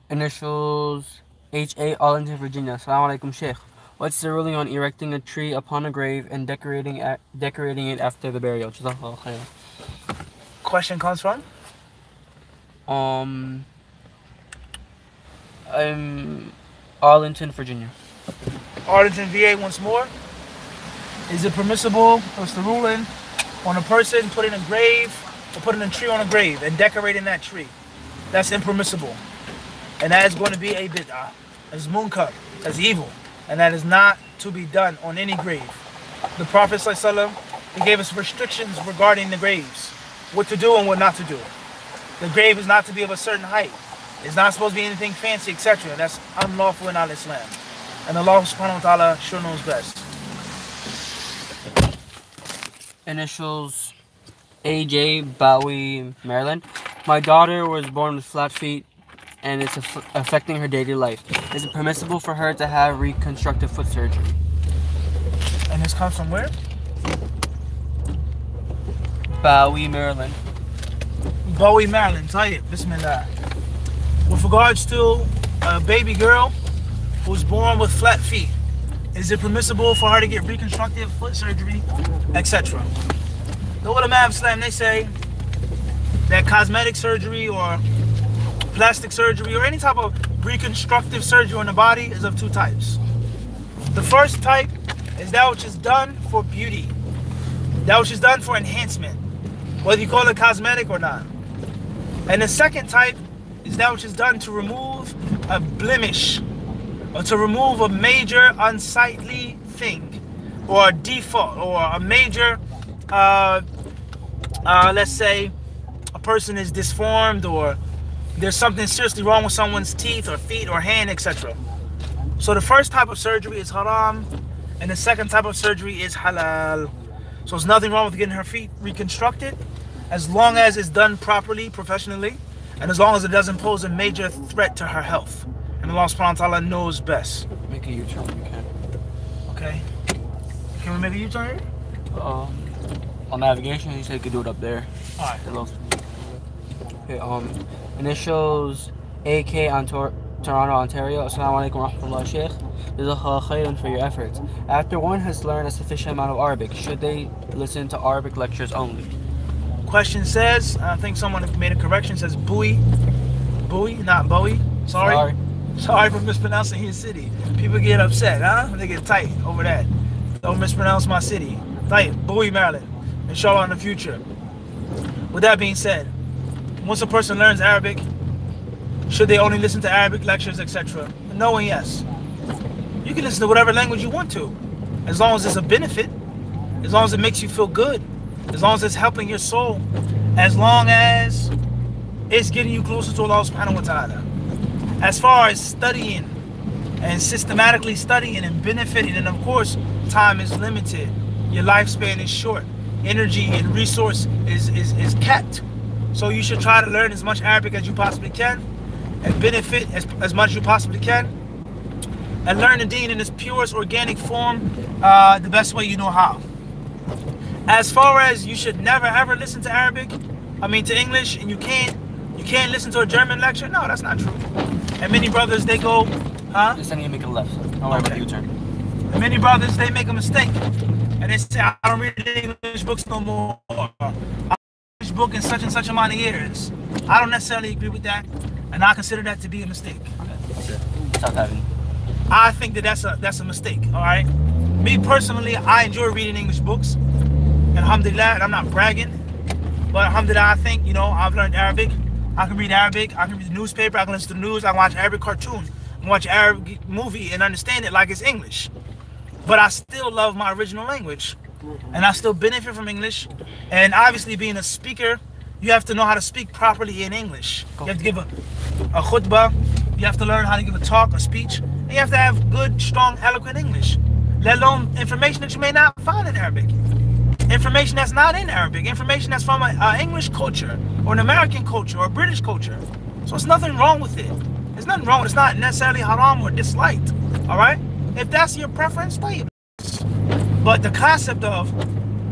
Initials HA, Arlington, Virginia. Assalamu alaikum, Sheikh. What's the ruling on erecting a tree upon a grave and decorating it after the burial? Jazakallah khair. Question comes from? Arlington, Virginia. Arlington, VA once more. Is it permissible, what's the ruling, on a person putting a grave or putting a tree on a grave and decorating that tree? That's impermissible. And that is going to be a bid'ah. That's munkar. That's evil. And that is not to be done on any grave. The Prophet ﷺ, he gave us restrictions regarding the graves. What to do and what not to do. The grave is not to be of a certain height. It's not supposed to be anything fancy, etc. That's unlawful in Al-Islam. And Allah subhanahu wa ta'ala sure knows best. Initials AJ, Bowie, Maryland. My daughter was born with flat feet and it's affecting her daily life. Is it permissible for her to have reconstructive foot surgery? And this comes from where? Bowie, Maryland. Bowie, Maryland. Tayyib, bismillah. With regards to a baby girl who's born with flat feet, is it permissible for her to get reconstructive foot surgery, etc.? The ulama of Islam, they say that cosmetic surgery or plastic surgery or any type of reconstructive surgery on the body is of two types. The first type is that which is done for beauty, that which is done for enhancement, whether you call it cosmetic or not. And the second type is that which is done to remove a blemish or to remove a major unsightly thing or a default or a major, let's say a person is disformed or there's something seriously wrong with someone's teeth or feet or hand, etc. So the first type of surgery is haram and the second type of surgery is halal. So there's nothing wrong with getting her feet reconstructed as long as it's done properly, professionally, and as long as it doesn't pose a major threat to her health. And Allah subhanahu wa ta'ala knows best. Make a U-turn, you can. Okay. Can we make a U-turn here? On navigation, he said you could do it up there. Alright. Okay, initials AK on Toronto, Ontario. Assalamu alaikum wa rahmatullahi shaykh. Jazakallah khairan for your efforts. After one has learned a sufficient amount of Arabic, should they listen to Arabic lectures only? Question says, I think someone made a correction, says Bowie. Bowie, not Bowie. Sorry for mispronouncing his city. People get upset, huh? They get tight over that. Don't mispronounce my city. Tight, Bowie, Maryland. Inshallah in the future. With that being said, once a person learns Arabic, should they only listen to Arabic lectures, etc.? No and yes. You can listen to whatever language you want to, as long as it's a benefit, as long as it makes you feel good, as long as it's helping your soul, as long as it's getting you closer to Allah subhanahu wa ta'ala. As far as studying and systematically studying and benefiting, and of course, time is limited. Your lifespan is short. Energy and resource is kept. So you should try to learn as much Arabic as you possibly can and benefit as much as you possibly can. And learn the deen in its purest organic form the best way you know how. As far as you should never ever listen to Arabic, to English, and you can't listen to a German lecture, no, that's not true. And many brothers, they go, Just send you make a left. Don't worry about the U-turn. And many brothers, they make a mistake. And they say, I don't read English books no more. I read English book in such and such amount of years. I don't necessarily agree with that. And I consider that to be a mistake. I think that that's a mistake, all right? Me personally, I enjoy reading English books. And alhamdulillah, and I'm not bragging. But alhamdulillah, I think, I've learned Arabic. I can read Arabic, I can read the newspaper, I can listen to the news, I can watch Arabic cartoon, I can watch Arabic movie and understand it like it's English. But I still love my original language. And I still benefit from English. And obviously being a speaker, you have to know how to speak properly in English. You have to give a khutbah, you have to learn how to give a talk, a speech, and you have to have good, strong, eloquent English. Let alone information that you may not find in Arabic. Information that's not in Arabic, information that's from an English culture, or an American culture, or a British culture. So there's nothing wrong with it. There's nothing wrong. It's not necessarily haram or disliked. All right? If that's your preference, stay. But the concept of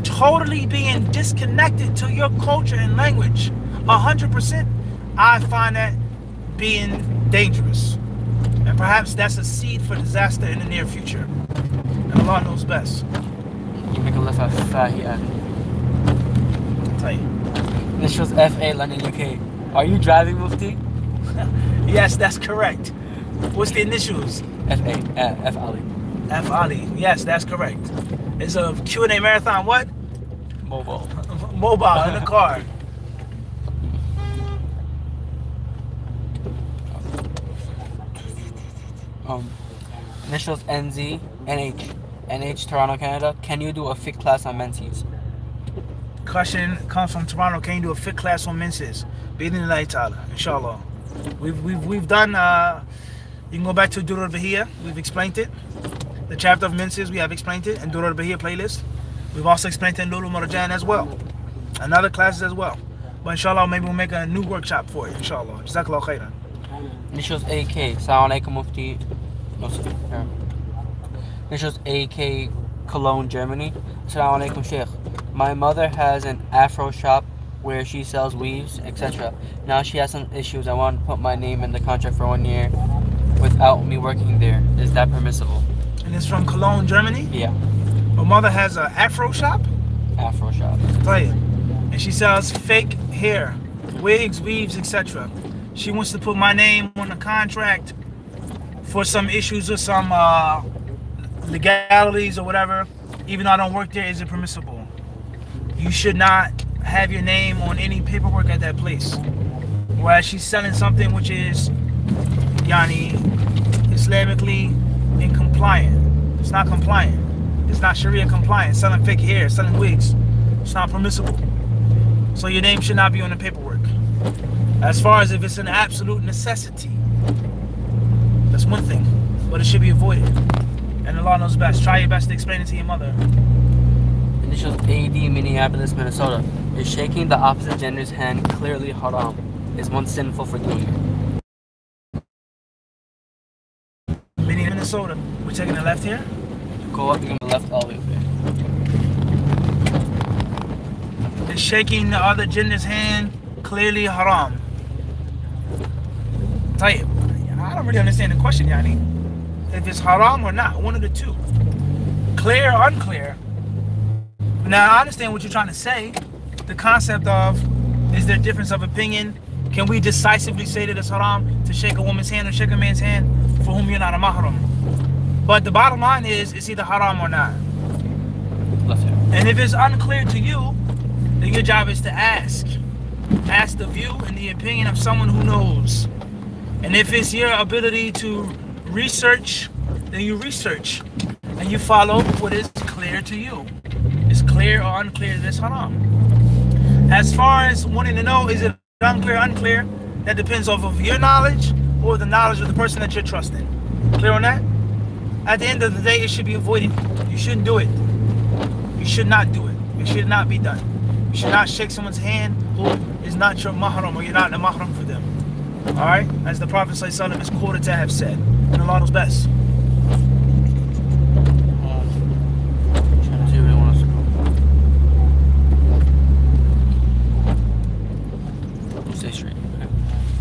totally being disconnected to your culture and language, 100%, I find that being dangerous. And perhaps that's a seed for disaster in the near future. And Allah knows best. You make a left at Fahia. Initials FA, London, UK. Are you driving, Mufti? Yes, that's correct. What's the initials? FA, F Ali. F Ali. Yes, that's correct. It's a Q&A marathon. What? Mobile. Mobile in the car. Initials NZ, NH, Toronto, Canada. Can you do a fiqh class on menses? Question comes from Toronto. Can you do a fiqh class on menses? Bi-idhnillahi ta'ala, inshallah. We've done. You can go back to Durr al-Bahiyya. We've explained it. The chapter of menses, we have explained it in Durr al-Bahiyya playlist. We've also explained it in Lulu Marjan as well, and other classes as well. But inshallah, maybe we'll make a new workshop for it. Inshallah. Jazakallah khairan. Initials AK. Assalamu alaikum, Mufti. No, sir. Initials AK, Cologne, Germany. Assalamu alaikum, Sheikh. My mother has an Afro shop where she sells weaves, etc. Now she has some issues. I want to put my name in the contract for 1 year without me working there. Is that permissible? And it's from Cologne, Germany? Yeah. Her mother has an Afro shop? Afro shop. And she sells fake hair, wigs, weaves, etc. She wants to put my name on the contract for some issues or some legalities or whatever. Even though I don't work there, is it permissible? You should not have your name on any paperwork at that place. Whereas she's selling something which is Islamically incompliant. It's not compliant. It's not Sharia compliant. Selling fake hair, selling wigs. It's not permissible. So your name should not be on the paperwork. As far as if it's an absolute necessity, that's one thing, but it should be avoided. And Allah knows best. Try your best to explain it to your mother. Initials AD, Minneapolis, Minnesota. Is shaking the opposite gender's hand clearly haram? Is one sinful for doing it? Minnesota. We're taking the left here? Go up, you're going to left all the way up there. Is shaking the other gender's hand clearly haram? Tayyib. I don't really understand the question, Yani. If it's haram or not, one of the two. Clear or unclear. Now, I understand what you're trying to say. The concept of, is there a difference of opinion? Can we decisively say that it's haram to shake a woman's hand or shake a man's hand for whom you're not a mahram? But the bottom line is, it's either haram or not. And if it's unclear to you, then your job is to ask. Ask the view and the opinion of someone who knows. And if it's your ability to research, then you research. And you follow what is clear to you. Is clear or unclear that it's haram. As far as wanting to know, is it unclear, that depends off of your knowledge or the knowledge of the person that you're trusting. Clear on that? At the end of the day, it should be avoided. You shouldn't do it. You should not do it. It should not be done. You should not shake someone's hand who is not your mahram, or you're not a mahram for them. Alright? As the Prophet ﷺ is quoted to have said. And Allah knows best. Trying to see where he wants to go. Stay straight.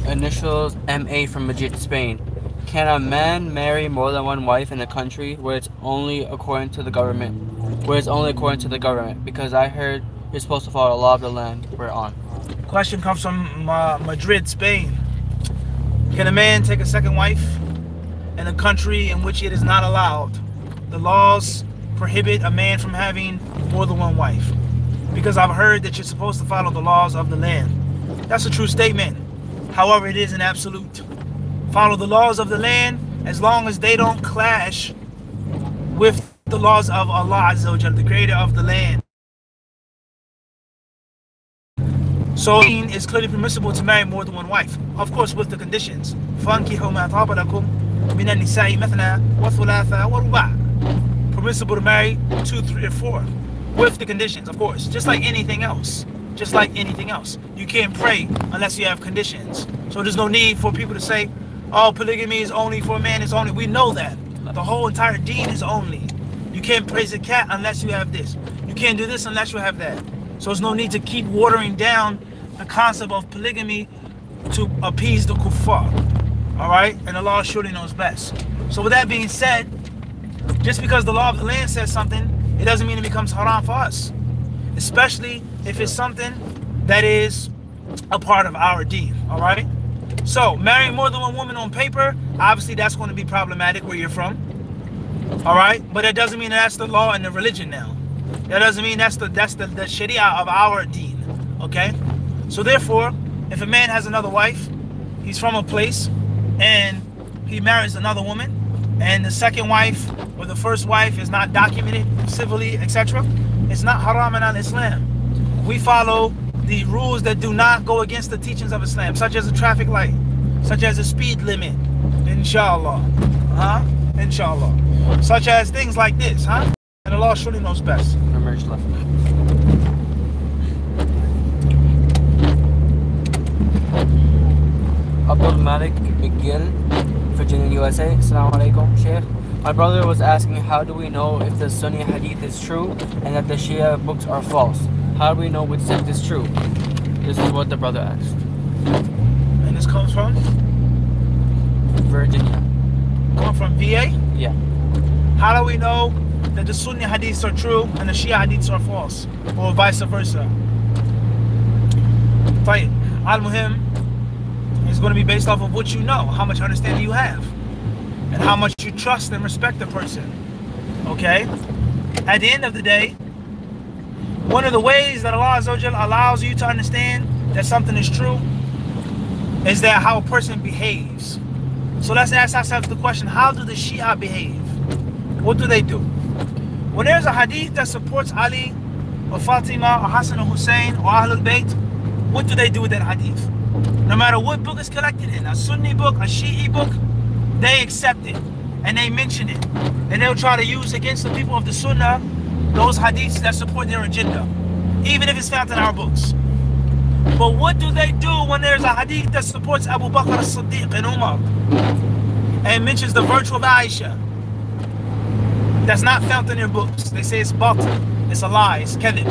Okay. Initials MA from Madrid, Spain. Can a man marry more than one wife in a country where it's only according to the government? Because I heard you're supposed to follow the law of the land we're on. Question comes from Madrid, Spain. Can a man take a second wife in a country in which it is not allowed? The laws prohibit a man from having more than one wife. Because I've heard that you're supposed to follow the laws of the land. That's a true statement. However, it is an absolute. Follow the laws of the land as long as they don't clash with the laws of Allah Azza wa Jal, the creator of the land. So it's clearly permissible to marry more than one wife. Of course, with the conditions. Permissible to marry 2, 3, or 4. With the conditions, of course. Just like anything else. Just like anything else. You can't pray unless you have conditions. So there's no need for people to say, oh, polygamy is only for a man, it's only. We know that. The whole entire deen is only. You can't praise a cat unless you have this. You can't do this unless you have that. So there's no need to keep watering down the concept of polygamy to appease the kuffar. Alright? And Allah surely knows best. So with that being said, just because the law of the land says something, it doesn't mean it becomes haram for us. Especially if it's something that is a part of our deen. Alright? So, marrying more than one woman on paper, obviously that's going to be problematic where you're from. Alright? But that doesn't mean that's the law and the religion now. That doesn't mean that's the sharia of our deen. Okay? So therefore, if a man has another wife, he's from a place, and he marries another woman, and the second wife or the first wife is not documented civilly, etc., it's not haram in Islam. We follow the rules that do not go against the teachings of Islam, such as a traffic light, such as a speed limit, inshallah. Inshallah. Such as things like this, And Allah surely knows best. Abdul Malik McGill, Virginia, USA. Assalamu alaikum, Sheikh. My brother was asking, how do we know if the Sunni Hadith is true and that the Shia books are false? How do we know which sect is true? This is what the brother asked. And this comes from? Virginia. Come from VA? Yeah. How do we know that the Sunni Hadiths are true and the Shia Hadiths are false? Or vice versa? Al-Muhim is going to be based off of what you know, how much understanding you have, and how much you trust and respect the person. Okay? At the end of the day, one of the ways that Allah Azza wa Jal allows you to understand that something is true is that how a person behaves. So let's ask ourselves the question, how do the Shia behave? What do they do? When there's a hadith that supports Ali or Fatima or Hassan or Hussein or Ahlul Bayt, what do they do with that hadith? No matter what book is collected in, a Sunni book, a Shi'i book, they accept it and they mention it. And they'll try to use against the people of the Sunnah those hadiths that support their agenda, even if it's found in our books. But what do they do when there's a hadith that supports Abu Bakr as-Siddiq and Umar and mentions the virtue of Aisha? That's not found in their books. They say it's batil, it's a lie, it's kadhib,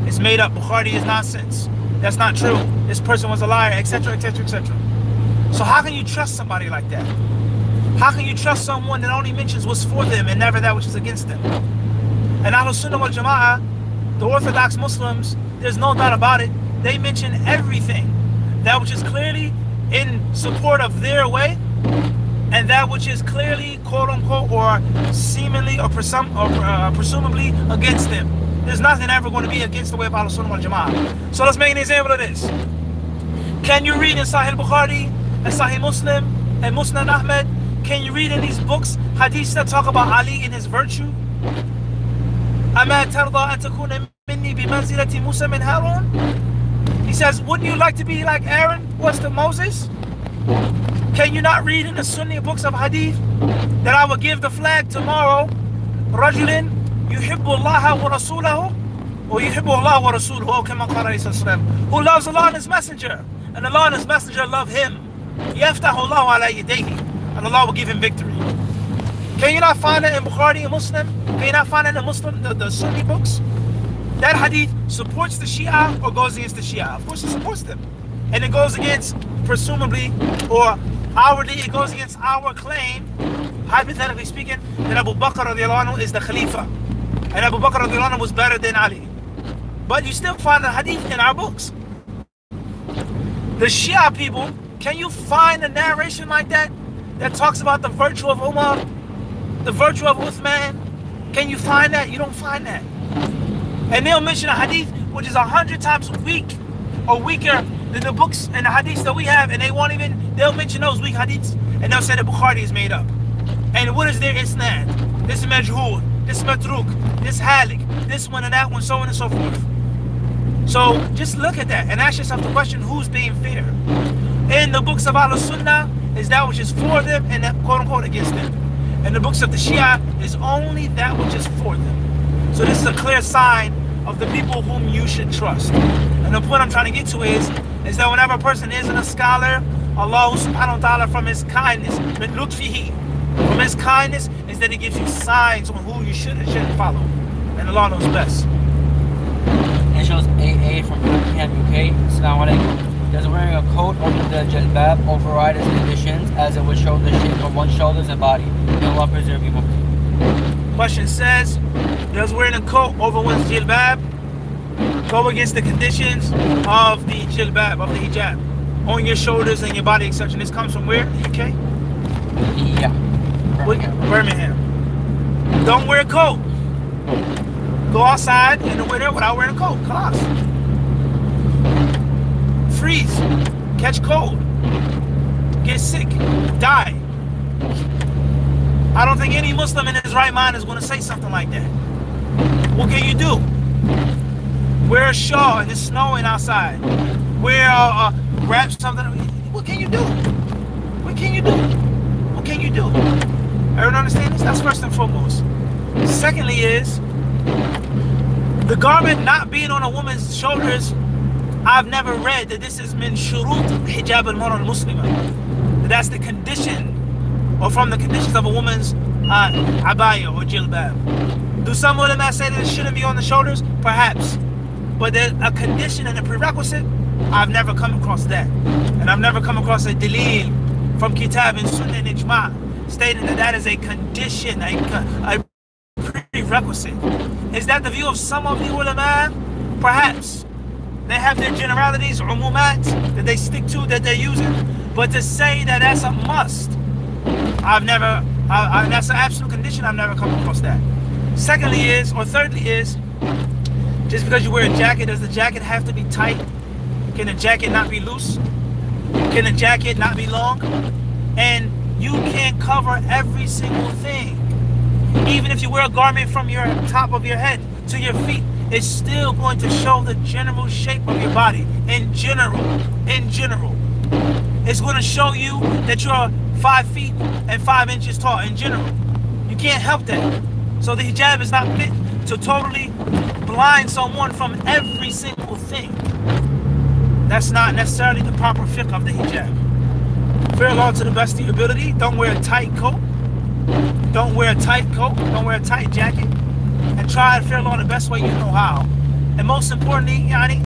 it's made up, Bukhari is nonsense, that's not true, this person was a liar, etc., etc., etc. So how can you trust somebody like that? How can you trust someone that only mentions what's for them and never that which is against them? And Ahlul Sunnah wal Jama'ah, the Orthodox Muslims, there's no doubt about it, they mention everything. That which is clearly in support of their way, and that which is clearly, quote unquote, or seemingly or presumably against them. There's nothing ever going to be against the way of Ahlul Sunnah wal Jama'ah. So let's make an example of this. Can you read in Sahih Bukhari and Sahih Muslim and Musnad Ahmed? Can you read in these books hadiths that talk about Ali and his virtue? أَمَا تَرْضَى أَن تَكُونَ مِنِّي بِمَنْزِلَةِ مُوسَى مِنْ هَارُونَ? He says, wouldn't you like to be like Aaron was to Moses? Can you not read in the Sunni books of hadith that I will give the flag tomorrow? رَجُلٍ يُحِبُّ اللَّهَ وَرَسُولَهُ or يُحِبُّ اللَّهَ وَرَسُولُهُ كَمَا قَالَ عَلَيْهِ السَّلَامُ, who loves Allah and His Messenger, and Allah and His Messenger love him. يَفْتَحُ اللَّهُ عَلَى يَدَيْهِ, and Allah will give him victory. Can you not find it in Bukhari and Muslim? Can you not find it in Muslim, the Sunni books? That hadith supports the Shia or goes against the Shia? Of course it supports them. And it goes against, presumably, or outwardly, it goes against our claim, hypothetically speaking, that Abu Bakr radiallahu anhu is the Khalifa. And Abu Bakr radiallahu anhu was better than Ali. But you still find the hadith in our books. The Shia people, can you find a narration like that that talks about the virtue of Umar, the virtue of Uthman? Can you find that? You don't find that. And they'll mention a hadith which is 100 times weak or weaker than the books and the hadiths that we have, and they'll mention those weak hadiths, and they'll say the Bukhari is made up. And what is their isnad? This majhul, this matruk, this halik, this one and that one, so on and so forth. So just look at that and ask yourself the question, who's being fair? In the books of Ahlul Sunnah is that which is for them and that quote unquote against them. And the books of the Shia is only that which is for them. So this is a clear sign of the people whom you should trust. And the point I'm trying to get to is that whenever a person isn't a scholar, Allah subhanahu wa ta'ala, from His kindness, min lutfihi, from His kindness, is that He gives you signs on who you should and shouldn't follow. And Allah knows best. It shows AA from Birmingham, UK. Assalamu alaikum. Does wearing a coat over the jilbab override its conditions, as it would show the shape of one's shoulders and body? May Allah preserve you. Question says, does wearing a coat over one's jilbab go against the conditions of the jilbab, of the hijab, on your shoulders and your body, etc.? And this comes from where? The UK? Yeah. Birmingham. Don't wear a coat. Go outside in the winter without wearing a coat. Class. Freeze. Catch cold. Get sick. Die. I don't think any Muslim in his right mind is going to say something like that. What can you do? Wear a shawl and it's snowing outside. Wrap something. What can you do? What can you do? What can you do? Everyone understand this? That's first and foremost. Secondly is, the garment not being on a woman's shoulders, I've never read that this is min shurut hijab al-mar'a al-muslima. That's the condition, or from the conditions of a woman's abaya or jilbab. Do some ulama say that it shouldn't be on the shoulders? Perhaps. But there's a condition and a prerequisite, I've never come across that. And I've never come across a dalil from kitab and sunnah and ijma' stating that that is a condition, a prerequisite. Is that the view of some of the ulama? Perhaps. They have their generalities, umumat, that they stick to, that they're using. But to say that that's a must, that's an absolute condition, I've never come across that. Thirdly is, just because you wear a jacket, does the jacket have to be tight? Can the jacket not be loose? Can the jacket not be long? And you can't cover every single thing. Even if you wear a garment from your top of your head to your feet, it's still going to show the general shape of your body. In general. It's going to show you that you're 5 feet and 5 inches tall in general. You can't help that. So the hijab is not fit to totally blind someone from every single thing. That's not necessarily the proper fiqh of the hijab. Fear Allah to the best of your ability. Don't wear a tight coat. Don't wear a tight coat. Don't wear a tight jacket. And try to fear Allah the best way you know how. And most importantly, yani,